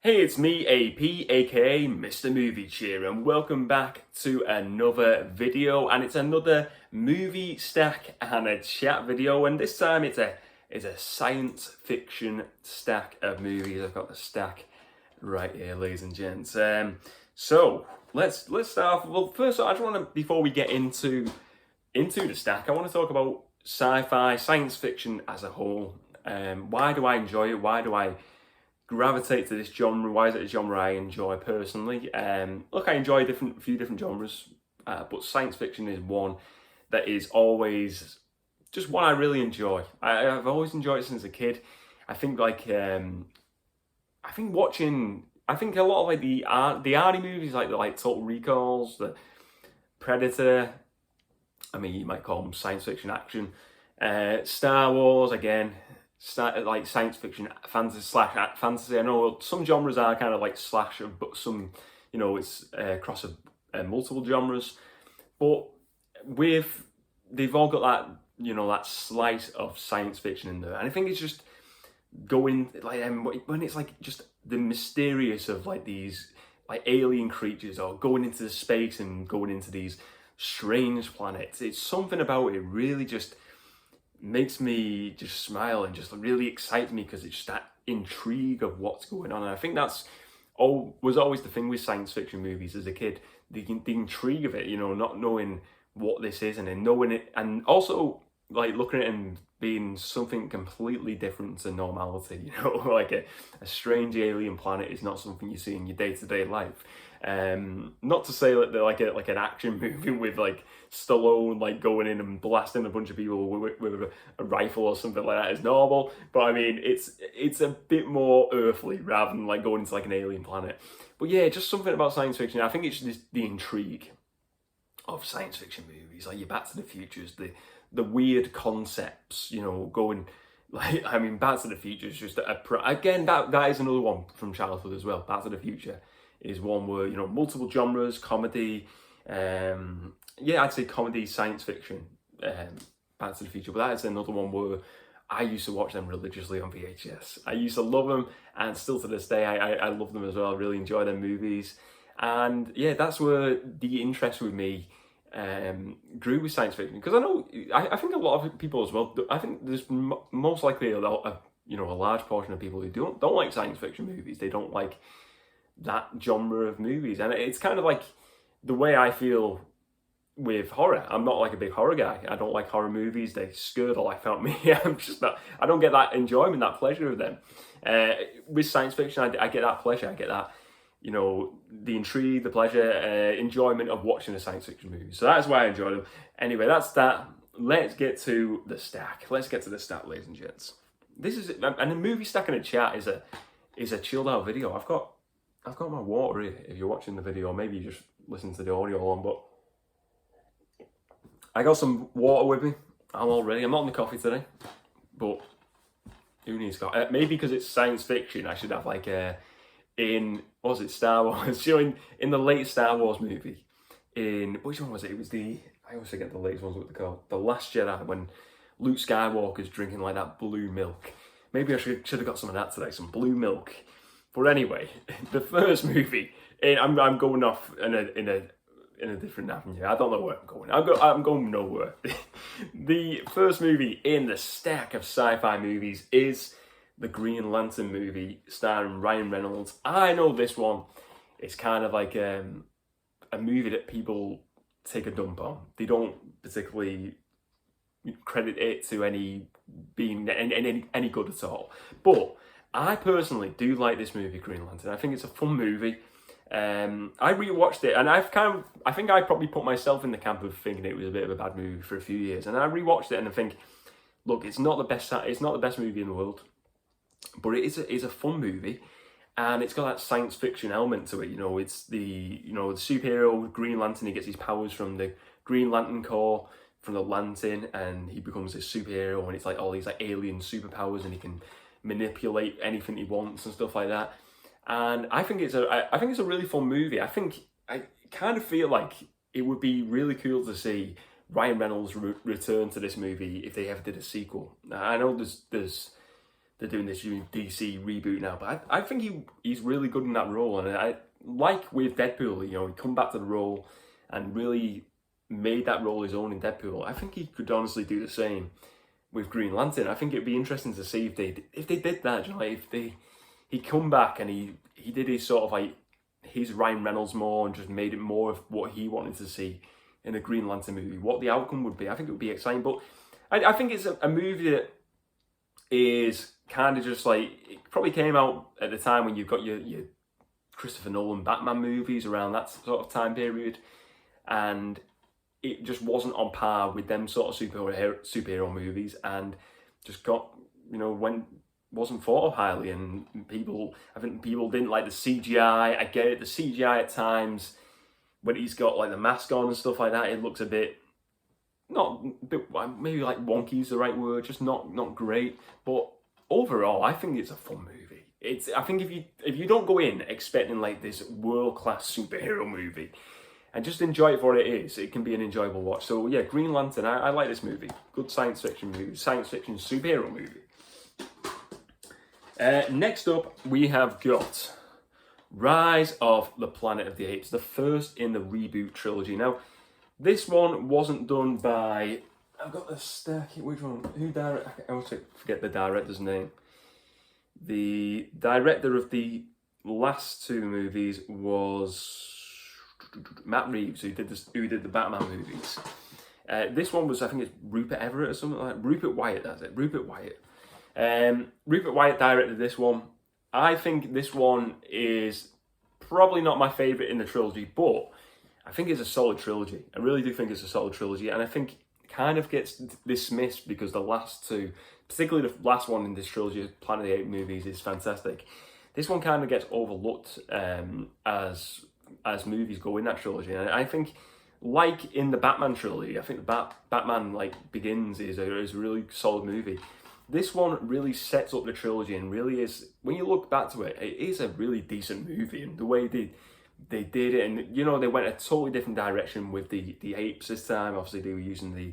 Hey, it's me, AP, aka Mr. Movie Cheer, and welcome back to another video. And it's another movie stack and a chat video, and this time it's a science fiction stack of movies. I've got the stack right here, ladies and gents. So let's start off. Well, first, I just want to, before we get into the stack, I want to talk about sci-fi, science fiction as a whole. Why do I enjoy it? Why do I gravitate to this genre? Why is it a genre I enjoy personally? Look, I enjoy a few different genres, but science fiction is one that is always just one I really enjoy. I've always enjoyed it since a kid. I think I think a lot of like the arty movies, like Total Recalls, the Predator. I mean, you might call them science fiction action. Star Wars again. Like science fiction, fantasy. I know some genres are kind of like slash, but some, it's across multiple genres. But they've all got that, that slice of science fiction in there, and I think it's just going like when it's like just the mysterious of like these like alien creatures, or going into the space and going into these strange planets. It's something about it really just makes me just smile and just really excites me, because it's just that intrigue of what's going on. And I think was always the thing with science fiction movies as a kid, the intrigue of it, not knowing what this is, and then knowing it, and also like looking at it and being something completely different to normality, like a strange alien planet is not something you see in your day-to-day life. Not to say that they're like an action movie with like Stallone like going in and blasting a bunch of people with a rifle or something like that is normal, but I mean it's a bit more earthly rather than like going into like an alien planet. But yeah, just something about science fiction. I think it's just the intrigue of science fiction movies, like your Back to the Futures, the weird concepts, going like, I mean, Back to the Future is just again that is another one from childhood as well. Back to the Future is one where multiple genres, comedy, I'd say comedy, science fiction, Back to the Future. But that is another one where I used to watch them religiously on VHS. I used to love them, and still to this day I love them as well. I really enjoy their movies, and yeah, that's where the interest with me grew with science fiction, because I think a lot of people as well. I think there's most likely a large portion of people who don't like science fiction movies. They don't like that genre of movies, and it's kind of like the way I feel with horror. I'm not like a big horror guy. I don't like horror movies. They scare the life out of me. I'm just not. I don't get that enjoyment, that pleasure of them. With science fiction, I get that pleasure. I get that, the intrigue, the pleasure, enjoyment of watching a science fiction movie. So that's why I enjoy them. Anyway, that's that. Let's get to the stack. Let's get to the stack, ladies and gents. This is, and a movie stack and a chat is a chilled out video. I've got my water here. If you're watching the video, maybe you just listen to the audio on, but I got some water with me. I'm not on the coffee today, but who needs coffee? Maybe because it's science fiction, I should have like Star Wars? In the late Star Wars movie, in which one was it? It was I always forget the latest ones, what they're called. The Last Jedi, when Luke Skywalker's drinking like that blue milk. Maybe I should have got some of that today, some blue milk. But anyway, the first movie, I'm going off in a different avenue. I don't know where I'm going. I'm going nowhere. The first movie in the stack of sci-fi movies is the Green Lantern movie starring Ryan Reynolds. I know this one is kind of like a movie that people take a dump on. They don't particularly credit it to being any good at all. But I personally do like this movie, Green Lantern. I think it's a fun movie. I rewatched it, and I think I probably put myself in the camp of thinking it was a bit of a bad movie for a few years. And I rewatched it, and I think, look, it's not the best movie in the world, but it's a fun movie, and it's got that science fiction element to it. It's the superhero Green Lantern. He gets his powers from the Green Lantern Corps, from the Lantern, and he becomes a superhero, and it's like all these like alien superpowers, and he can manipulate anything he wants and stuff like that. And I think it's a really fun movie. I kind of feel like it would be really cool to see Ryan Reynolds return to this movie if they ever did a sequel. Now, I know there's they're doing this DC reboot now. But I think he's really good in that role, and I like with Deadpool, he come back to the role and really made that role his own in Deadpool. I think he could honestly do the same with Green Lantern. I think it'd be interesting to see if they did that. If he come back and he did his sort of like his Ryan Reynolds more and just made it more of what he wanted to see in a Green Lantern movie. What the outcome would be, I think it would be exciting. But I think it's a movie that is kind of just like, it probably came out at the time when you've got your Christopher Nolan Batman movies around that sort of time period, and it just wasn't on par with them sort of superhero movies, and just wasn't thought of highly, and I think people didn't like the CGI. I get it, the CGI at times when he's got like the mask on and stuff like that, it looks a bit maybe like wonky is the right word, just not great. But overall, I think it's a fun movie. I think if you don't go in expecting like this world-class superhero movie and just enjoy it for what it is, it can be an enjoyable watch. So yeah, Green Lantern, I like this movie. Good science fiction movie, science fiction superhero movie. Next up, we have got Rise of the Planet of the Apes, the first in the reboot trilogy. Now, this one wasn't done by, I've got the stack, which one? I always forget the director's name. The director of the last two movies was Matt Reeves, who did the Batman movies. This one was, I think it's Rupert Everett or something like that. Rupert Wyatt, that's it. Rupert Wyatt. Rupert Wyatt directed this one. I think this one is probably not my favourite in the trilogy, but I think it's a solid trilogy. I really do think it's a solid trilogy, and I think it kind of gets dismissed because the last two, particularly the last one in this trilogy, Planet of the Apes movies, is fantastic. This one kind of gets overlooked as movies go in that trilogy, and I think, like in the Batman trilogy, I think the Batman like Begins is a really solid movie. This one really sets up the trilogy and really is, when you look back to it, it is a really decent movie, and the way they did it, and they went a totally different direction with the apes this time. Obviously they were using the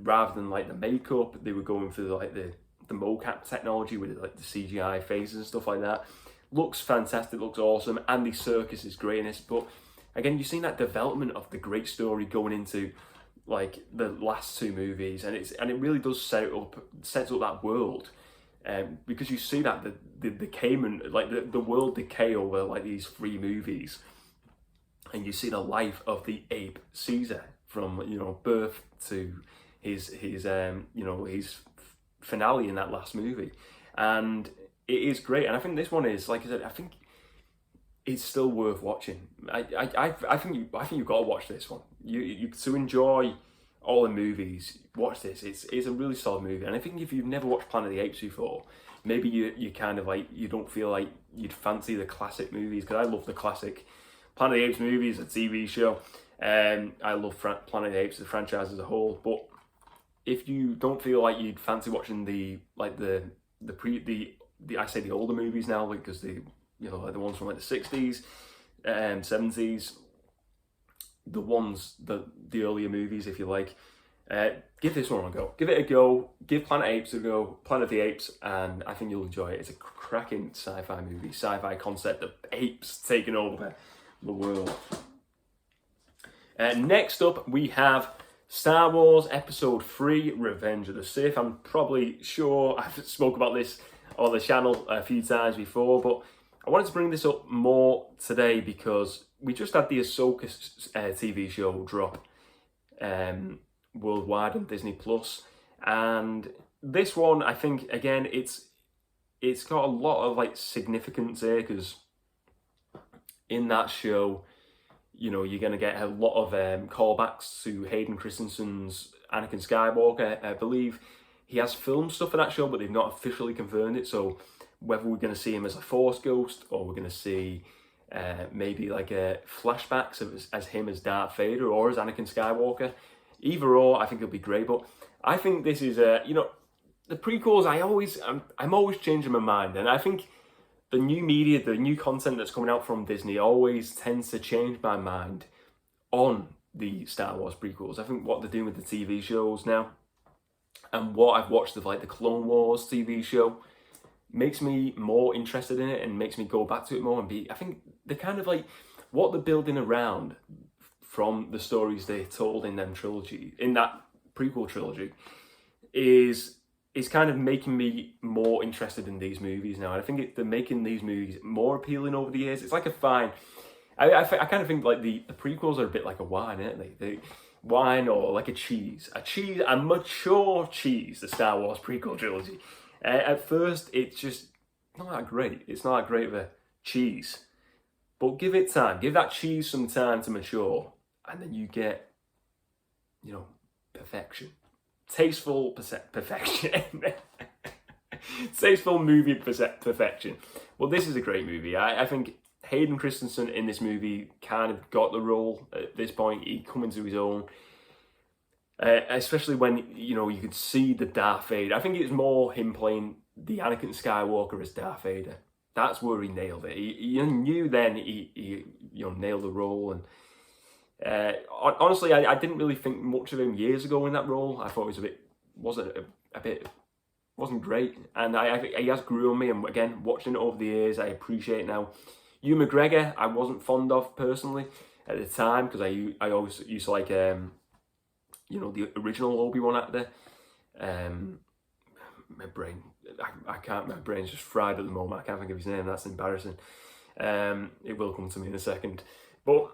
rather than like the makeup, they were going for like the mocap technology with like the CGI faces and stuff like that. Looks fantastic, looks awesome. Andy Serkis is great in this, but again, you've seen that development of the great story going into like the last two movies, and it really does sets up that world, because you see that the decayment, like the world decay over like these three movies, and you see the life of the ape Caesar from birth to his finale in that last movie, and it is great. And I think this one is, like I said, I think it's still worth watching. I think you've got to watch this one. You to enjoy all the movies, watch this. It's a really solid movie, and I think if you've never watched Planet of the Apes before, maybe you kind of like, you don't feel like you'd fancy the classic movies, because I love the classic Planet of the Apes movies, a TV show. I love Planet of the Apes, the franchise as a whole. But if you don't feel like you'd fancy watching the I say the older movies now, because like the ones from like the 60s and 70s, the earlier movies, if you like, give this one a go. Give it a go. Give Planet Apes a go. Planet of the Apes, and I think you'll enjoy it. It's a cracking sci-fi movie. Sci-fi concept of apes taking over the world. Next up, we have Star Wars Episode 3, Revenge of the Sith. I'm probably sure I've spoke about this on the channel a few times before, but I wanted to bring this up more today because we just had the Ahsoka TV show drop worldwide on Disney Plus, and this one, I think, again, it's got a lot of like significance here, because in that show, you're going to get a lot of callbacks to Hayden Christensen's Anakin Skywalker. I believe he has filmed stuff for that show, but they've not officially confirmed it. So whether we're going to see him as a Force ghost, or we're going to see maybe like flashbacks as him as Darth Vader or as Anakin Skywalker, either or, I think it'll be great. But I think this is the prequels. I'm always changing my mind, and I think the new media, the new content that's coming out from Disney always tends to change my mind on the Star Wars prequels. I think what they're doing with the TV shows now, and what I've watched of like the Clone Wars TV show makes me more interested in it and makes me go back to it more and be. I think they're kind of like what they're building around from the stories they told in them trilogy, in that prequel trilogy, is kind of making me more interested in these movies now. And I think they're making these movies more appealing over the years. It's like a fine. I kind of think like the prequels are a bit like a wine, aren't they? Wine or like a cheese, a mature cheese. The Star Wars prequel trilogy. At first, it's just not that great. It's not that great of a cheese, but give it time. Give that cheese some time to mature, and then you get, perfection, tasteful perfection, tasteful movie perfection. Well, this is a great movie. I think Hayden Christensen in this movie kind of got the role at this point. He come into his own, especially when you could see the Darth Vader. I think it was more him playing the Anakin Skywalker as Darth Vader. That's where he nailed it. You knew then he nailed the role. And honestly, I didn't really think much of him years ago in that role. I thought it wasn't great, and he has grew on me. And again, watching it over the years, I appreciate it now. Ewan McGregor, I wasn't fond of personally at the time because I always used to like the original Obi-Wan actor. My brain's just fried at the moment. I can't think of his name. That's embarrassing. It will come to me in a second. But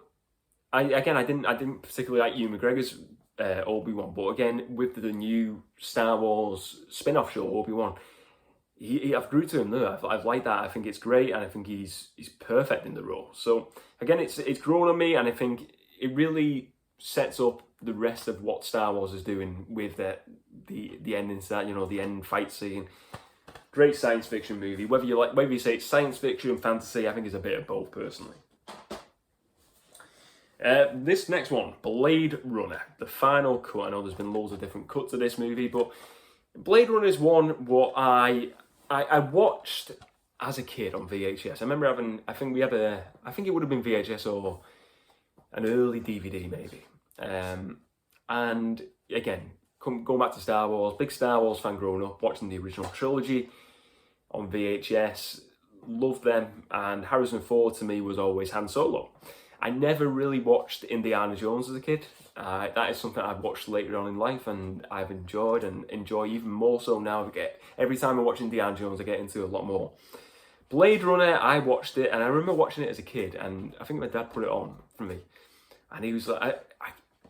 I didn't particularly like Ewan McGregor's Obi-Wan. But again, with the new Star Wars spin-off show Obi-Wan, I've grew to him there. I've liked that. I think it's great, and I think he's perfect in the role. So again, it's grown on me, and I think it really sets up the rest of what Star Wars is doing with the ending, the end fight scene. Great science fiction movie. Whether you say it's science fiction, fantasy, I think it's a bit of both personally. This next one, Blade Runner, the final cut. I know there's been loads of different cuts of this movie, but Blade Runner is one what I watched as a kid on VHS. I remember I think it would have been VHS or an early DVD maybe. And again, going back to Star Wars, big Star Wars fan growing up, watching the original trilogy on VHS, loved them, and Harrison Ford to me was always Han Solo. I never really watched Indiana Jones as a kid. That is something I've watched later on in life, and I've enjoyed and enjoy even more so now. Every time I watch Indiana Jones, I get into a lot more. Blade Runner, I watched it, and I remember watching it as a kid, and I think my dad put it on for me, and he was like,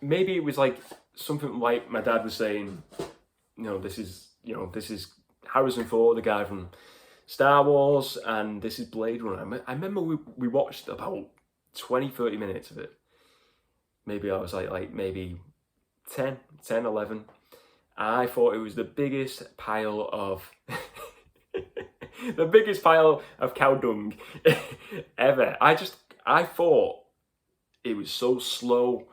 maybe it was like something like my dad was saying, this is Harrison Ford, the guy from Star Wars, and this is Blade Runner. I remember we watched about 20-30 minutes of it. Maybe I was like maybe 10, 11. I thought it was the biggest pile of cow dung ever. I thought it was so slow,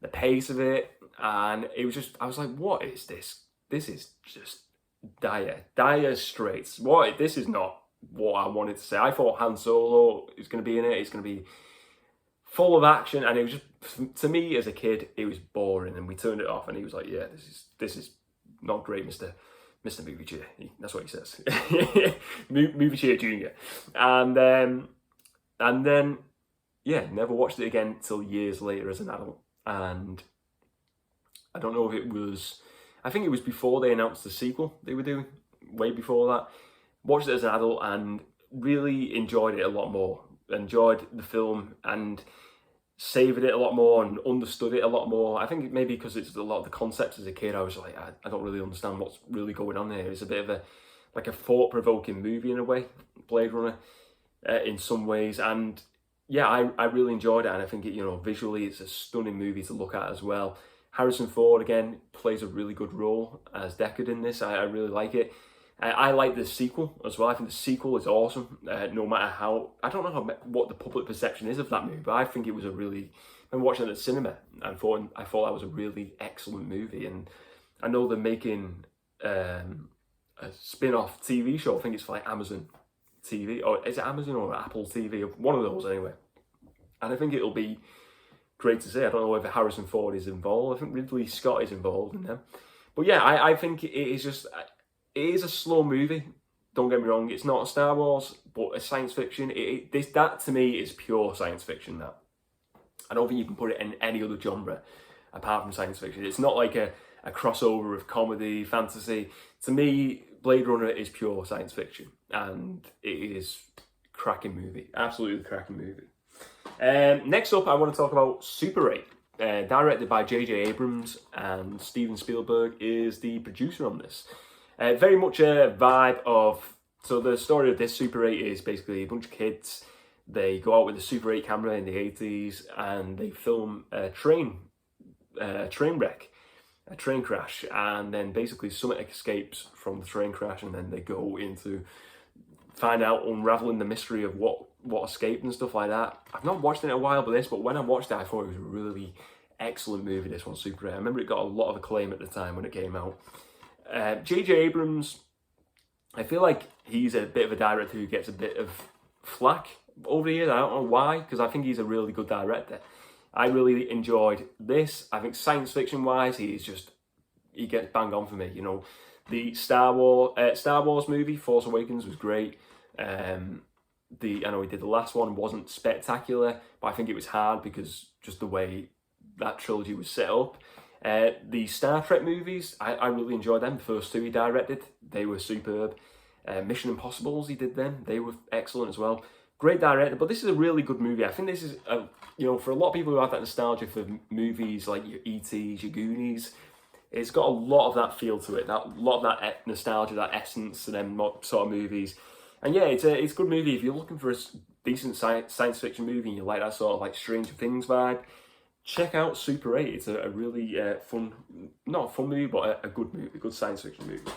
the pace of it, and it was just, I was like, what is this? This is just dire straits. This is not what I wanted to say. I thought Han Solo is going to be in it. It's going to be full of action, and it was just, to me as a kid, it was boring, and we turned it off, and he was like, yeah, this is not great, Mr. Movie Cheer. That's what he says. Movie Cheer Jr. And then, yeah, never watched it again till years later as an adult. And I don't know if it was, I think it was before they announced the sequel they were doing, way before that. Watched it as an adult and really enjoyed it a lot more. Enjoyed the film and savoured it a lot more and understood it a lot more. I think maybe because it's a lot of the concepts as a kid, I was like, I don't really understand what's really going on here. It's a bit of a thought-provoking movie in a way, Blade Runner, in some ways. And yeah, I really enjoyed it, and I think visually it's a stunning movie to look at as well. Harrison Ford again plays a really good role as Deckard in this. I really like it. I like the sequel as well. I think the sequel is awesome. No matter how, I don't know what the public perception is of that movie, but I think it was I'm watching it at the cinema and I thought that was a really excellent movie. And I know they're making a spin-off TV show. I think it's for like Amazon TV, or is it Amazon or Apple TV? One of those anyway. And I think it'll be great to see. I don't know whether Harrison Ford is involved. I think Ridley Scott is involved in them. But yeah, I think it is just, it is a slow movie. Don't get me wrong, it's not a Star Wars, but a science fiction. That to me is pure science fiction. That I don't think you can put it in any other genre apart from science fiction. It's not like a crossover of comedy, fantasy. To me, Blade Runner is pure science fiction, and it is a cracking movie, absolutely cracking movie. Next up, I want to talk about Super 8. Directed by J.J. Abrams, and Steven Spielberg is the producer on this. Very much a vibe of, so the story of this Super 8 is basically a bunch of kids, they go out with a Super 8 camera in the 80s and they film a train wreck, a train crash, and then basically someone escapes from the train crash, and then they go into find out, unraveling the mystery of what escaped and stuff like that. I've not watched it in a while, but when I watched it, I thought it was a really excellent movie, this one, Super 8. I remember it got a lot of acclaim at the time when it came out. J.J. Abrams, I feel like he's a bit of a director who gets a bit of flack over the years. I don't know why, because I think he's a really good director. I really enjoyed this. I think science fiction wise, he gets bang on for me. You know, the Star Wars movie, Force Awakens, was great. I know he did the last one, wasn't spectacular, but I think it was hard because just the way that trilogy was set up. The Star Trek movies, I really enjoyed them. The first two he directed, they were superb. Mission Impossibles, he did them. They were excellent as well. Great director, but this is a really good movie. I think this is, for a lot of people who have that nostalgia for movies like your E.T.s, your Goonies, it's got a lot of that feel to it, a lot of that nostalgia, that essence to them sort of movies. And yeah, it's a good movie. If you're looking for a decent science fiction movie and you like that sort of like Stranger Things vibe, check out Super 8. It's a really fun, not a fun movie, but a good movie, a good science fiction movie.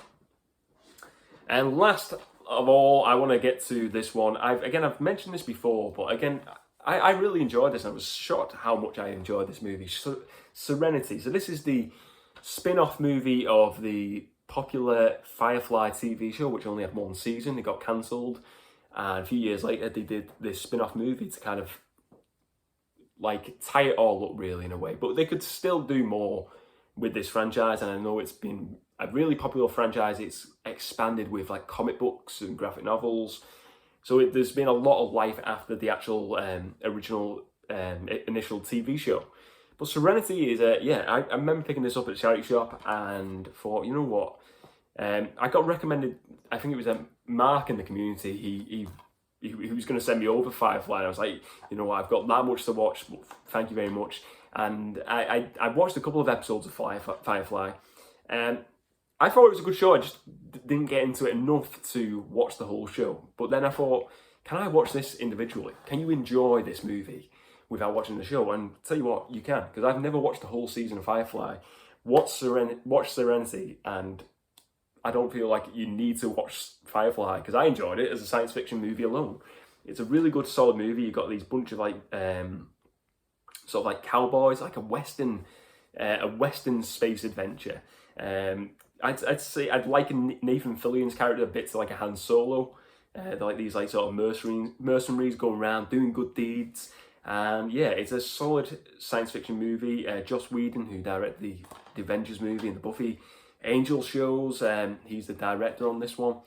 And last of all, I want to get to this one. I've mentioned this before, but again, I really enjoyed this. I was shocked how much I enjoyed this movie. Serenity. So this is the spin-off movie of the popular Firefly TV show, which only had one season. It got cancelled, and a few years later, they did this spin-off movie to kind of like tie it all up, really, in a way. But they could still do more with this franchise, and I know it's been a really popular franchise. It's expanded with like comic books and graphic novels, so there's been a lot of life after the actual original initial TV show. But Serenity is I remember picking this up at a charity shop and thought, you know what, I got recommended, I think it was Mark in the community, he was going to send me over Firefly, and I was like, you know what, I've got that much to watch, but thank you very much. And I watched a couple of episodes of Firefly, and I thought it was a good show. I just didn't get into it enough to watch the whole show. But then I thought, can I watch this individually? Can you enjoy this movie without watching the show? And tell you what, you can, because I've never watched the whole season of Firefly. Watch Serenity, and I don't feel like you need to watch Firefly, because I enjoyed it as a science fiction movie alone. It's a really good, solid movie. You've got these bunch of like sort of like cowboys, like a western space adventure. I'd say I'd liken Nathan Fillion's character a bit to like a Han Solo. They're like these like sort of mercenaries going around doing good deeds. And yeah, it's a solid science fiction movie. Joss Whedon, who directed the Avengers movie and the Buffy Angel shows, he's the director on this one.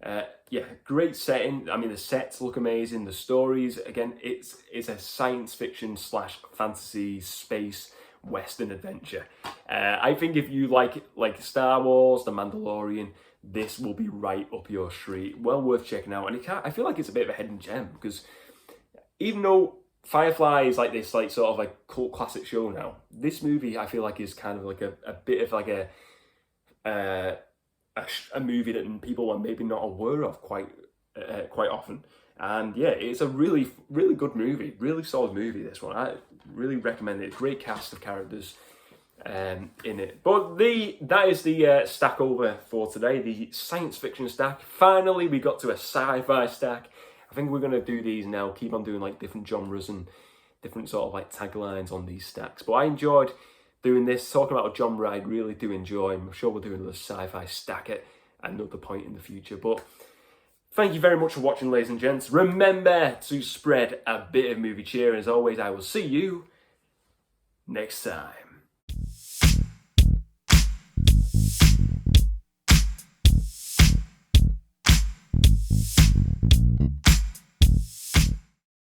Yeah, great setting. I mean, the sets look amazing. The stories, again, it's a science fiction / fantasy space western adventure. I think if you like Star Wars, The Mandalorian, this will be right up your street. Well worth checking out. And I feel like it's a bit of a hidden gem, because even though Firefly is like this like sort of like cult classic show now, this movie I feel like is kind of like a bit of like a movie that people are maybe not aware of quite often. And yeah, it's a really, really good movie, really solid movie, this one. I really recommend it. Great cast of characters in it. But that is the stack over for today, the science fiction stack. Finally, we got to a sci-fi stack. I think we're going to do these now, keep on doing like different genres and different sort of like taglines on these stacks. But I enjoyed doing this, talking about a genre I really do enjoy. I'm sure we'll do another sci-fi stack at another point in the future. But thank you very much for watching, ladies and gents. Remember to spread a bit of movie cheer. And as always, I will see you next time.